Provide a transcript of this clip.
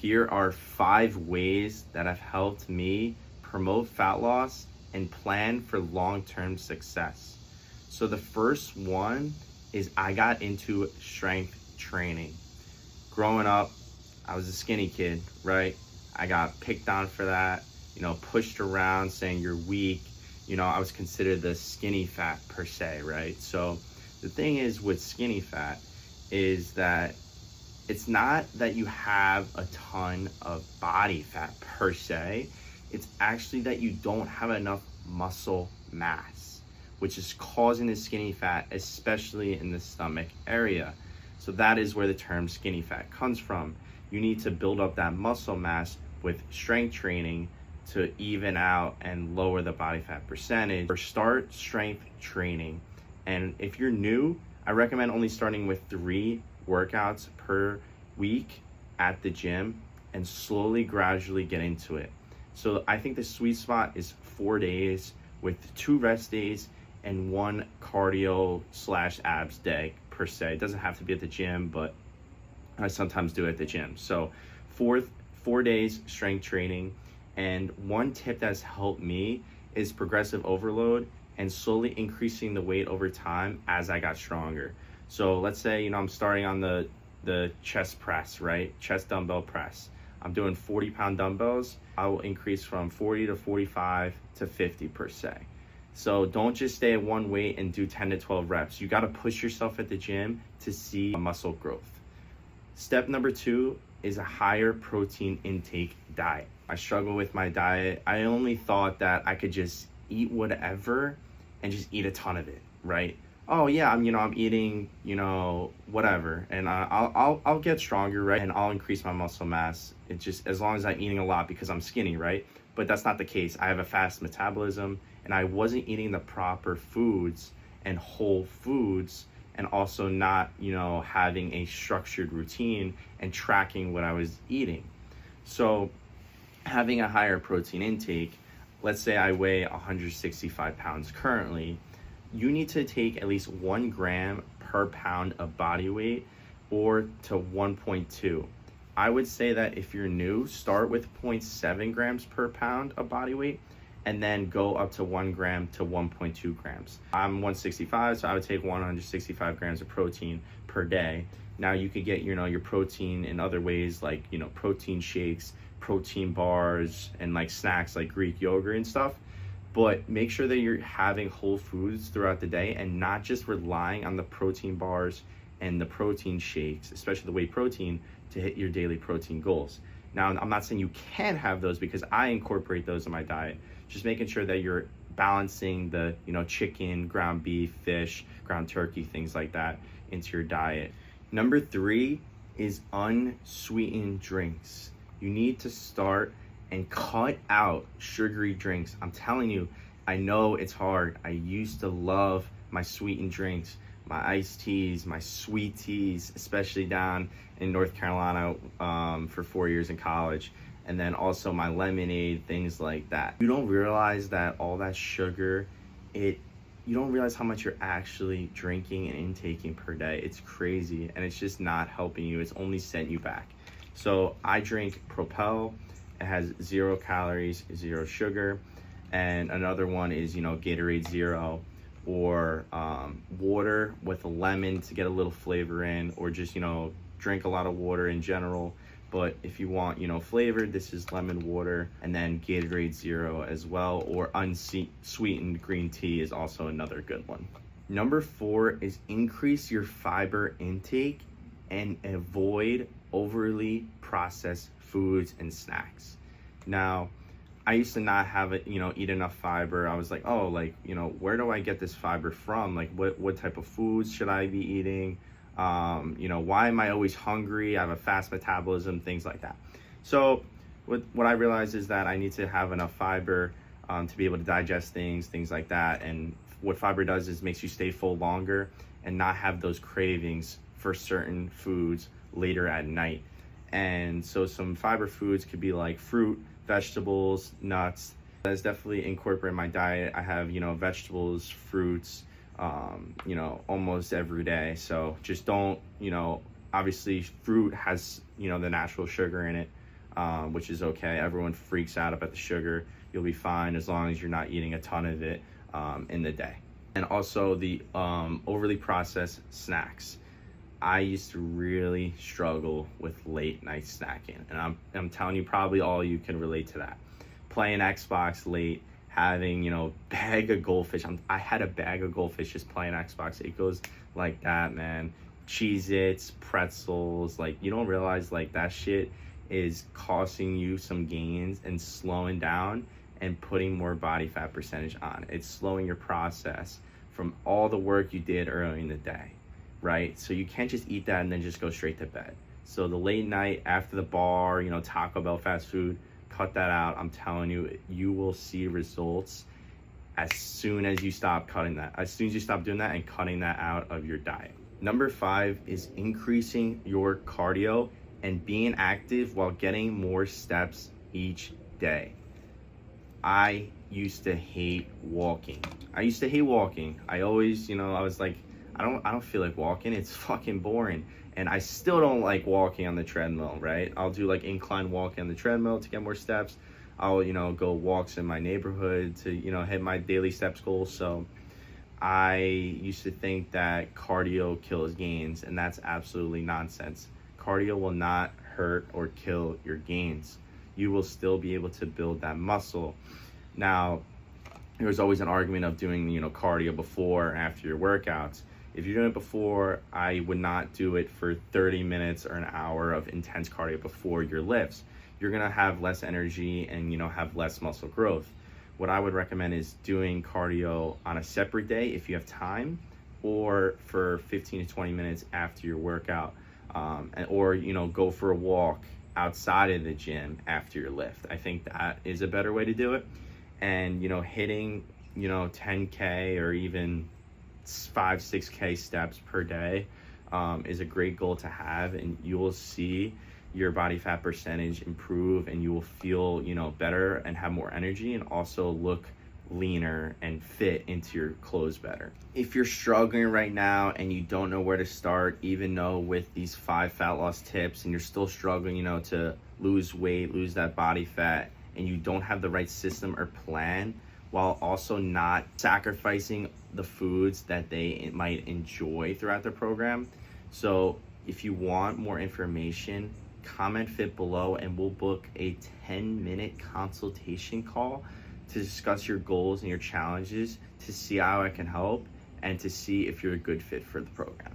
Here are 5 ways that have helped me promote fat loss and plan for long-term success. So the first one is I got into strength training. Growing up, I was a skinny kid, right? I got picked on for that, pushed around saying you're weak. I was considered the skinny fat per se, right? So the thing is with skinny fat is that it's not that you have a ton of body fat per se. It's actually that you don't have enough muscle mass, which is causing the skinny fat, especially in the stomach area. So that is where the term skinny fat comes from. You need to build up that muscle mass with strength training to even out and lower the body fat percentage, or start strength training. And if you're new, I recommend only starting with 3 workouts per week at the gym and slowly, gradually get into it. So I think the sweet spot is 4 days with 2 rest days and 1 cardio/abs day per se. It doesn't have to be at the gym, but I sometimes do it at the gym. So 4 days strength training. And one tip that's helped me is progressive overload and slowly increasing the weight over time as I got stronger. So let's say, I'm starting on the chest press, right? Chest dumbbell press. I'm doing 40-pound dumbbells. I will increase from 40 to 45 to 50 per se. So don't just stay at one weight and do 10 to 12 reps. You got to push yourself at the gym to see muscle growth. Step number 2 is a higher protein intake diet. I struggle with my diet. I only thought that I could just eat whatever and just eat a ton of it, right? Oh yeah, I'm eating, whatever, and I'll get stronger, right? And I'll increase my muscle mass. It's just as long as I'm eating a lot because I'm skinny, right? But that's not the case. I have a fast metabolism, and I wasn't eating the proper foods and whole foods, and also not, having a structured routine and tracking what I was eating. So having a higher protein intake, let's say I weigh 165 pounds currently, you need to take at least 1 gram per pound of body weight, or to 1.2. I would say that if you're new, start with 0.7 grams per pound of body weight, and then go up to 1 gram to 1.2 grams. I'm 165, so I would take 165 grams of protein per day. Now you could get, your protein in other ways, like, protein shakes, protein bars, and like snacks like Greek yogurt and stuff. But make sure that you're having whole foods throughout the day and not just relying on the protein bars and the protein shakes, especially the whey protein, to hit your daily protein goals. Now, I'm not saying you can't have those, because I incorporate those in my diet. Just making sure that you're balancing the, chicken, ground beef, fish, ground turkey, things like that into your diet. Number 3 is unsweetened drinks. You need to start and cut out sugary drinks. I'm telling you, I know it's hard. I used to love my sweetened drinks, my iced teas, my sweet teas, especially down in North Carolina for 4 years in college. And then also my lemonade, things like that. You don't realize that all that sugar, you don't realize how much you're actually drinking and intaking per day. It's crazy, and it's just not helping you. It's only setting you back. So I drink Propel. It has 0 calories, 0 sugar. And another one is, Gatorade Zero, or water with a lemon to get a little flavor in, or just, drink a lot of water in general. But if you want, flavored, this is lemon water, and then Gatorade Zero as well, or unsweetened green tea is also another good one. Number 4 is increase your fiber intake and avoid overly processed foods and snacks. Now, I used to not have it, eat enough fiber. I was like, where do I get this fiber from? Like, what type of foods should I be eating? Why am I always hungry? I have a fast metabolism, things like that. So what I realized is that I need to have enough fiber to be able to digest things like that. And what fiber does is makes you stay full longer and not have those cravings for certain foods later at night. And so some fiber foods could be like fruit, vegetables, nuts. That's definitely incorporated in my diet. I have, vegetables, fruits, almost every day. So just don't, obviously fruit has, the natural sugar in it, which is okay. Everyone freaks out about the sugar. You'll be fine as long as you're not eating a ton of it in the day. And also the overly processed snacks. I used to really struggle with late night snacking, and I'm telling you, probably all you can relate to that. Playing Xbox late, having, bag of goldfish. I had a bag of goldfish just playing Xbox. It goes like that, man. Cheez-Its, pretzels, like, you don't realize like that shit is costing you some gains and slowing down and putting more body fat percentage on. It's slowing your process from all the work you did early in the day, right? So you can't just eat that and then just go straight to bed. So the late night after the bar, Taco Bell, fast food, cut that out. I'm telling you, you will see results as soon as you stop cutting that. As soon as you stop doing that and cutting that out of your diet. Number 5 is increasing your cardio and being active while getting more steps each day. I used to hate walking. I always, I was like, I don't feel like walking. It's fucking boring. And I still don't like walking on the treadmill, right? I'll do like incline walking on the treadmill to get more steps. I'll, go walks in my neighborhood to, hit my daily steps goals. So I used to think that cardio kills gains, and that's absolutely nonsense. Cardio will not hurt or kill your gains. You will still be able to build that muscle. Now, there's always an argument of doing, cardio before or after your workouts. If you're doing it before, I would not do it for 30 minutes or an hour of intense cardio before your lifts. You're gonna have less energy and, have less muscle growth. What I would recommend is doing cardio on a separate day if you have time, or for 15 to 20 minutes after your workout, or go for a walk outside of the gym after your lift. I think that is a better way to do it. And hitting 10K or even 5-6K steps per day is a great goal to have, and you will see your body fat percentage improve, and you will feel better and have more energy, and also look leaner and fit into your clothes better. If you're struggling right now and you don't know where to start, even though with these 5 fat loss tips and you're still struggling to lose weight, lose that body fat, and you don't have the right system or plan, while also not sacrificing the foods that they might enjoy throughout their program. So if you want more information, comment fit below and we'll book a 10-minute consultation call to discuss your goals and your challenges, to see how I can help and to see if you're a good fit for the program.